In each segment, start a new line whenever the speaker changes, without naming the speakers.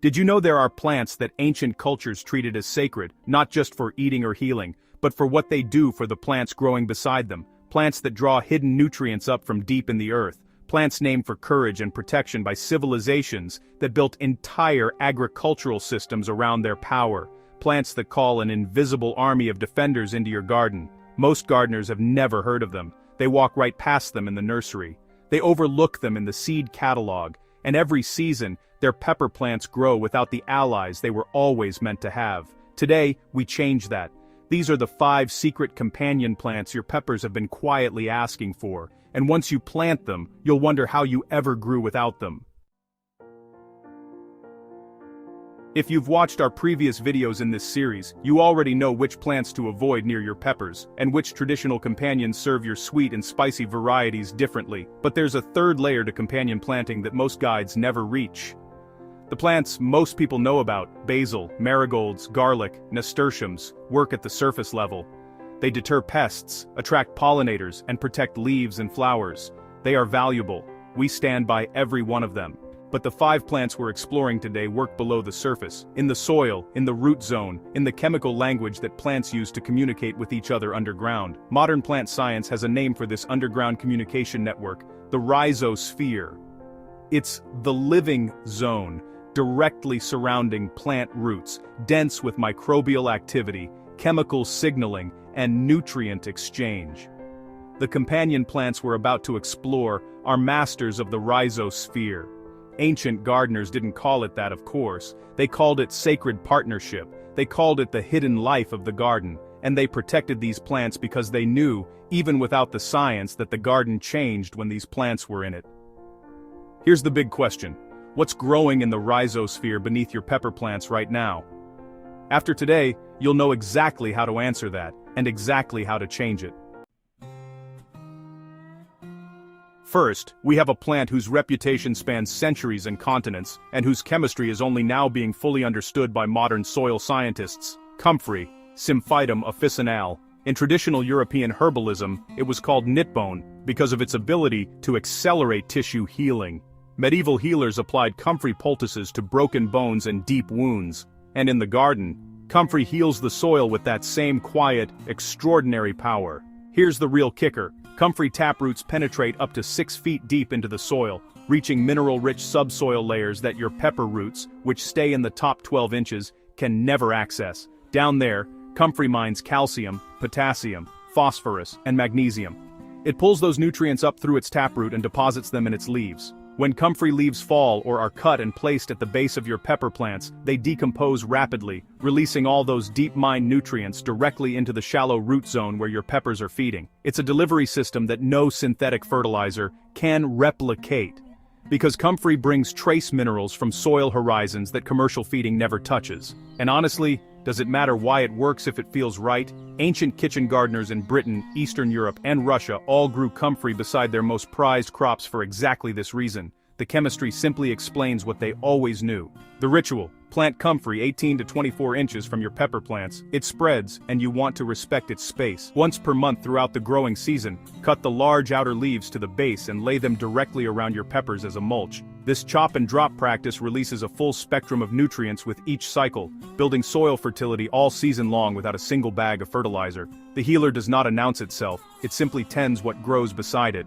Did you know there are plants that ancient cultures treated as sacred, not just for eating or healing, but for what they do for the plants growing beside them? Plants that draw hidden nutrients up from deep in the earth. Plants named for courage and protection by civilizations that built entire agricultural systems around their power. Plants that call an invisible army of defenders into your garden. Most gardeners have never heard of them. They walk right past them in the nursery. They overlook them in the seed catalog. And every season, their pepper plants grow without the allies they were always meant to have. Today, we change that. These are the 5 secret companion plants your peppers have been quietly asking for. And once you plant them, you'll wonder how you ever grew without them. If you've watched our previous videos in this series, you already know which plants to avoid near your peppers, and which traditional companions serve your sweet and spicy varieties differently. But there's a third layer to companion planting that most guides never reach. The plants most people know about, basil, marigolds, garlic, nasturtiums, work at the surface level. They deter pests, attract pollinators, and protect leaves and flowers. They are valuable. We stand by every one of them. But the 5 plants we're exploring today work below the surface, in the soil, in the root zone, in the chemical language that plants use to communicate with each other underground. Modern plant science has a name for this underground communication network, the rhizosphere. It's the living zone, directly surrounding plant roots, dense with microbial activity, chemical signaling, and nutrient exchange. The companion plants we're about to explore are masters of the rhizosphere. Ancient gardeners didn't call it that, of course. They called it sacred partnership. They called it the hidden life of the garden. And they protected these plants because they knew, even without the science, that the garden changed when these plants were in it. Here's the big question. What's growing in the rhizosphere beneath your pepper plants right now? After today, you'll know exactly how to answer that, and exactly how to change it. First, we have a plant whose reputation spans centuries and continents, and whose chemistry is only now being fully understood by modern soil scientists. Comfrey, Symphytum officinale. In traditional European herbalism, it was called knitbone, because of its ability to accelerate tissue healing. Medieval healers applied comfrey poultices to broken bones and deep wounds. And in the garden, comfrey heals the soil with that same quiet, extraordinary power. Here's the real kicker. Comfrey taproots penetrate up to 6 feet deep into the soil, reaching mineral-rich subsoil layers that your pepper roots, which stay in the top 12 inches, can never access. Down there, comfrey mines calcium, potassium, phosphorus, and magnesium. It pulls those nutrients up through its taproot and deposits them in its leaves. When comfrey leaves fall or are cut and placed at the base of your pepper plants, they decompose rapidly, releasing all those deep-mined nutrients directly into the shallow root zone where your peppers are feeding. It's a delivery system that no synthetic fertilizer can replicate. Because comfrey brings trace minerals from soil horizons that commercial feeding never touches. And honestly, does it matter why it works if it feels right? Ancient kitchen gardeners in Britain, Eastern Europe, and Russia all grew comfrey beside their most prized crops for exactly this reason. The chemistry simply explains what they always knew. The ritual: plant comfrey 18 to 24 inches from your pepper plants. It spreads, and you want to respect its space. Once per month throughout the growing season, cut the large outer leaves to the base and lay them directly around your peppers as a mulch. This chop and drop practice releases a full spectrum of nutrients with each cycle, building soil fertility all season long without a single bag of fertilizer. The healer does not announce itself, it simply tends what grows beside it.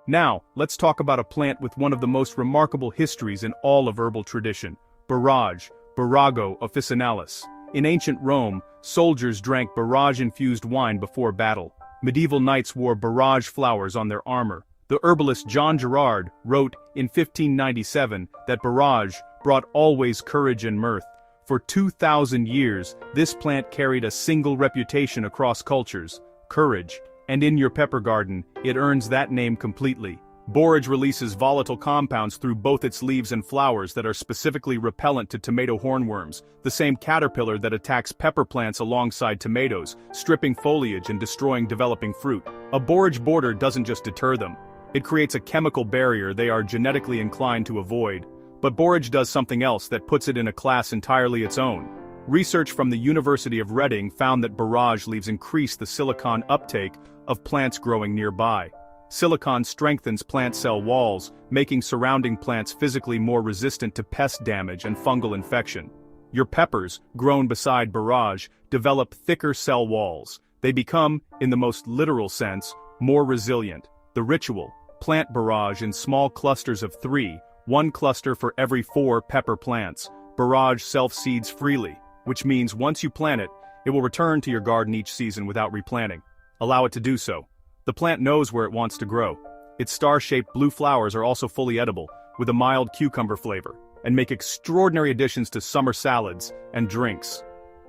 Now, let's talk about a plant with one of the most remarkable histories in all of herbal tradition: borage, Borago officinalis. In ancient Rome, soldiers drank borage-infused wine before battle. Medieval knights wore borage flowers on their armor. The herbalist John Gerard wrote in 1597 that borage brought always courage and mirth. For 2,000 years, this plant carried a single reputation across cultures: courage. And in your pepper garden, it earns that name completely. Borage releases volatile compounds through both its leaves and flowers that are specifically repellent to tomato hornworms, the same caterpillar that attacks pepper plants alongside tomatoes, stripping foliage and destroying developing fruit. A borage border doesn't just deter them. It creates a chemical barrier they are genetically inclined to avoid. But borage does something else that puts it in a class entirely its own. Research from the University of Reading found that borage leaves increase the silicon uptake of plants growing nearby. Silicon strengthens plant cell walls, making surrounding plants physically more resistant to pest damage and fungal infection. Your peppers, grown beside BORAGE, develop thicker cell walls. They become, in the most literal sense, more resilient. The ritual: plant BORAGE in small clusters of 3, 1 cluster for every 4 pepper plants. BORAGE self-seeds freely, which means once you plant it, it will return to your garden each season without replanting. Allow it to do so. The plant knows where it wants to grow. Its star-shaped blue flowers are also fully edible, with a mild cucumber flavor, and make extraordinary additions to summer salads and drinks.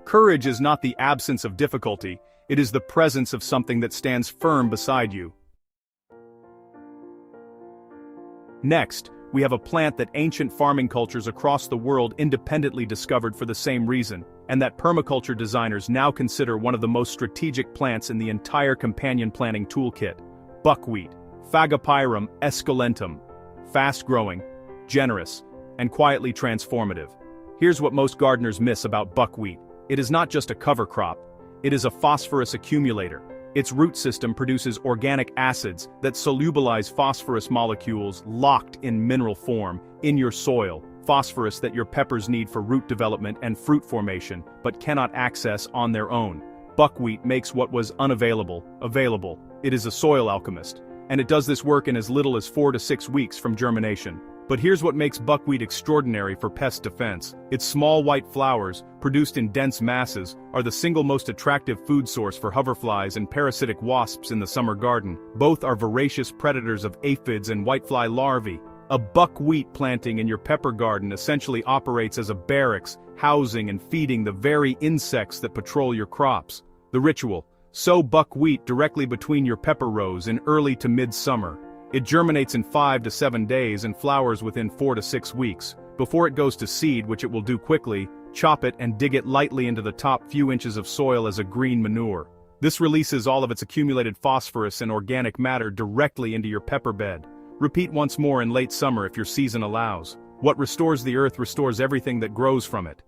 Courage is not the absence of difficulty, it is the presence of something that stands firm beside you. Next, we have a plant that ancient farming cultures across the world independently discovered for the same reason, and that permaculture designers now consider one of the most strategic plants in the entire companion planting toolkit: buckwheat, Phagopyrum esculentum. Fast-growing, generous, and quietly transformative. Here's what most gardeners miss about buckwheat: it is not just a cover crop, it is a phosphorus accumulator. Its root system produces organic acids that solubilize phosphorus molecules locked in mineral form in your soil, phosphorus that your peppers need for root development and fruit formation, but cannot access on their own. Buckwheat makes what was unavailable, available. It is a soil alchemist, and it does this work in as little as 4 to 6 weeks from germination. But here's what makes buckwheat extraordinary for pest defense. Its small white flowers, produced in dense masses, are the single most attractive food source for hoverflies and parasitic wasps in the summer garden. Both are voracious predators of aphids and whitefly larvae. A buckwheat planting in your pepper garden essentially operates as a barracks, housing and feeding the very insects that patrol your crops. The ritual: sow buckwheat directly between your pepper rows in early to mid-summer. It germinates in 5 to 7 days and flowers within 4 to 6 weeks. Before it goes to seed, which it will do quickly, chop it and dig it lightly into the top few inches of soil as a green manure. This releases all of its accumulated phosphorus and organic matter directly into your pepper bed. Repeat once more in late summer if your season allows. What restores the earth restores everything that grows from it.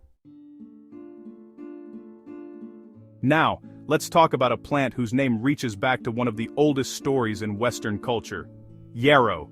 Now, let's talk about a plant whose name reaches back to one of the oldest stories in Western culture: yarrow,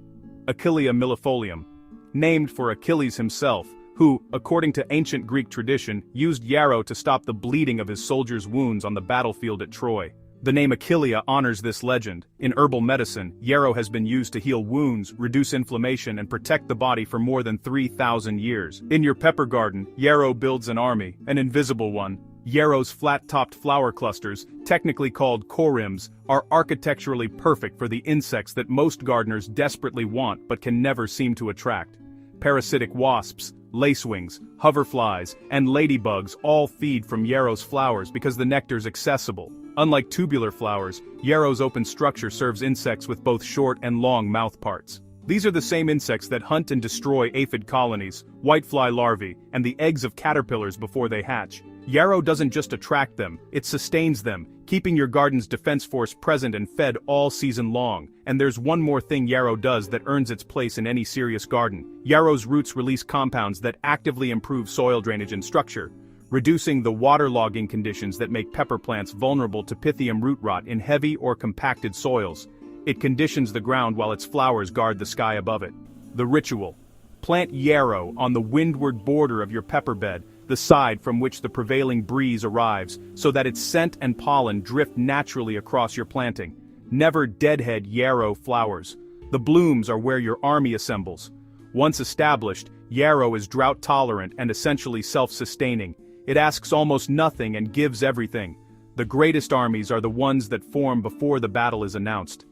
Achillea millefolium, named for Achilles himself, who, according to ancient Greek tradition, used yarrow to stop the bleeding of his soldiers' wounds on the battlefield at Troy. The name Achillea honors this legend. In herbal medicine, yarrow has been used to heal wounds, reduce inflammation, and protect the body for more than 3,000 years. In your pepper garden, yarrow builds an army, an invisible one. Yarrow's flat-topped flower clusters, technically called corymbs, are architecturally perfect for the insects that most gardeners desperately want but can never seem to attract. Parasitic wasps, lacewings, hoverflies, and ladybugs all feed from yarrow's flowers because the nectar's accessible. Unlike tubular flowers, yarrow's open structure serves insects with both short and long mouth parts. These are the same insects that hunt and destroy aphid colonies, whitefly larvae, and the eggs of caterpillars before they hatch. Yarrow doesn't just attract them, it sustains them, keeping your garden's defense force present and fed all season long. And there's one more thing yarrow does that earns its place in any serious garden. Yarrow's roots release compounds that actively improve soil drainage and structure, reducing the waterlogging conditions that make pepper plants vulnerable to Pythium root rot in heavy or compacted soils. It conditions the ground while its flowers guard the sky above it. The ritual: plant yarrow on the windward border of your pepper bed, the side from which the prevailing breeze arrives, so that its scent and pollen drift naturally across your planting. Never deadhead yarrow flowers. The blooms are where your army assembles. Once established, yarrow is drought-tolerant and essentially self-sustaining. It asks almost nothing and gives everything. The greatest armies are the ones that form before the battle is announced.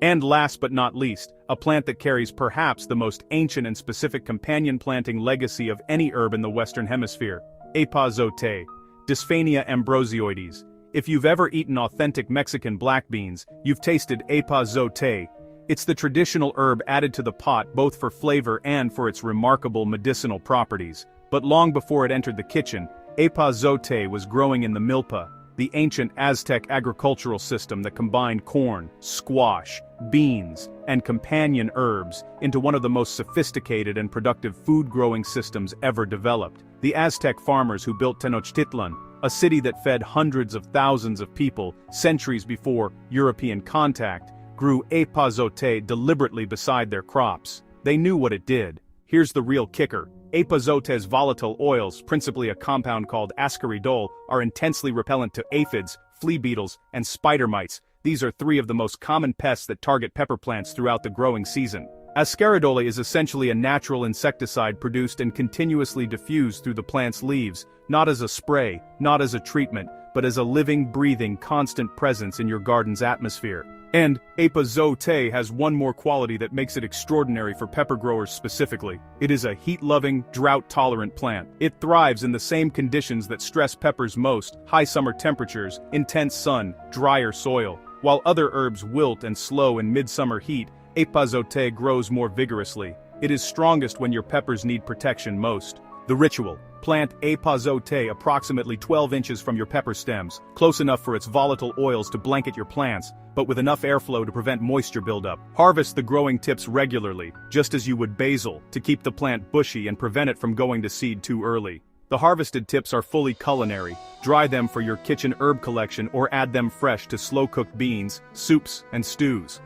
And last but not least, a plant that carries perhaps the most ancient and specific companion planting legacy of any herb in the Western Hemisphere: EPAZOTE, Dysphania ambrosioides. If you've ever eaten authentic Mexican black beans, you've tasted EPAZOTE. It's the traditional herb added to the pot both for flavor and for its remarkable medicinal properties. But long before it entered the kitchen, EPAZOTE was growing in the milpa, the ancient Aztec agricultural system that combined corn, squash, beans, and companion herbs into one of the most sophisticated and productive food-growing systems ever developed. The Aztec farmers who built Tenochtitlan, a city that fed hundreds of thousands of people centuries before European contact, grew EPAZOTE deliberately beside their crops. They knew what it did. Here's the real kicker. EPAZOTE's volatile oils, principally a compound called ascaridole, are intensely repellent to aphids, flea beetles, and spider mites. These are three of the most common pests that target pepper plants throughout the growing season. Ascaridole is essentially a natural insecticide produced and continuously diffused through the plant's leaves, not as a spray, not as a treatment, but as a living, breathing, constant presence in your garden's atmosphere. And EPAZOTE has one more quality that makes it extraordinary for pepper growers specifically. It is a heat-loving, drought-tolerant plant. It thrives in the same conditions that stress peppers most: high summer temperatures, intense sun, drier soil. While other herbs wilt and slow in midsummer heat, EPAZOTE grows more vigorously. It is strongest when your peppers need protection most. The ritual: plant EPAZOTE approximately 12 inches from your pepper stems, close enough for its volatile oils to blanket your plants, but with enough airflow to prevent moisture buildup. Harvest the growing tips regularly, just as you would basil, to keep the plant bushy and prevent it from going to seed too early. The harvested tips are fully culinary. Dry them for your kitchen herb collection or add them fresh to slow-cooked beans, soups, and stews.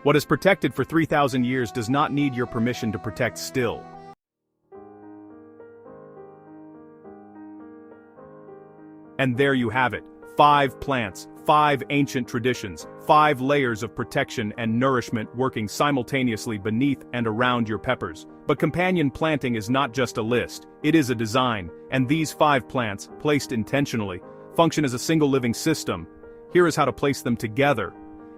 What is protected for 3,000 years does not need your permission to protect still. And there you have it. 5 plants, 5 ancient traditions, 5 layers of protection and nourishment working simultaneously beneath and around your peppers. But companion planting is not just a list, it is a design, and these 5 plants, placed intentionally, function as a single living system. Here is how to place them together.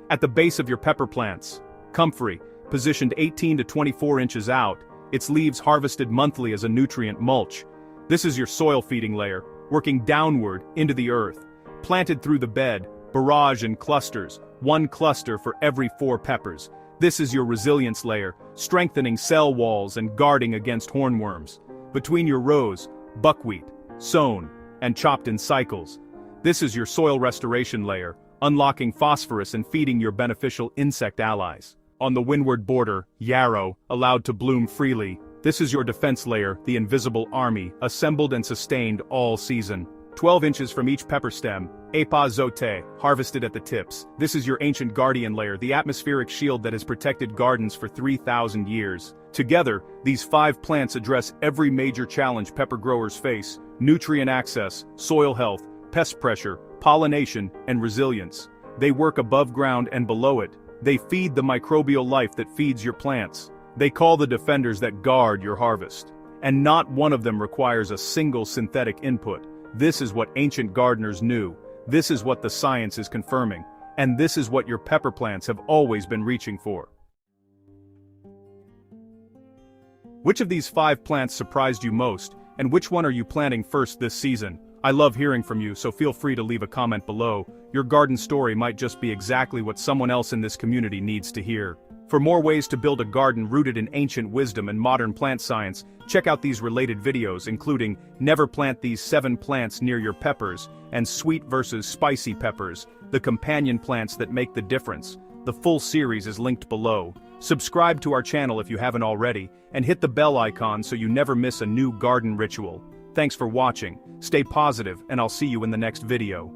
At the base of your pepper plants, COMFREY, positioned 18 to 24 inches out, its leaves harvested monthly as a nutrient mulch. This is your soil feeding layer, working downward into the earth. Planted through the bed, BORAGE in clusters, 1 cluster for every 4 peppers. This is your resilience layer, strengthening cell walls and guarding against hornworms. Between your rows, buckwheat, sown, and chopped in cycles. This is your soil restoration layer, unlocking phosphorus and feeding your beneficial insect allies. On the windward border, YARROW, allowed to bloom freely. This is your defense layer, the invisible army, assembled and sustained all season. 12 inches from each pepper stem, EPAZOTE, harvested at the tips. This is your ancient guardian layer, the atmospheric shield that has protected gardens for 3,000 years. Together, these 5 plants address every major challenge pepper growers face: nutrient access, soil health, pest pressure, pollination, and resilience. They work above ground and below it. They feed the microbial life that feeds your plants. They call the defenders that guard your harvest. And not one of them requires a single synthetic input. This is what ancient gardeners knew. This is what the science is confirming. And this is what your pepper plants have always been reaching for. Which of these 5 plants surprised you most, and which one are you planting first this season? I love hearing from you, so feel free to leave a comment below. Your garden story might just be exactly what someone else in this community needs to hear. For more ways to build a garden rooted in ancient wisdom and modern plant science, check out these related videos, including Never Plant These 7 Plants Near Your Peppers, and Sweet versus Spicy Peppers, the companion plants that make the difference. The full series is linked below. Subscribe to our channel if you haven't already, and hit the bell icon so you never miss a new garden ritual. Thanks for watching, stay positive, and I'll see you in the next video.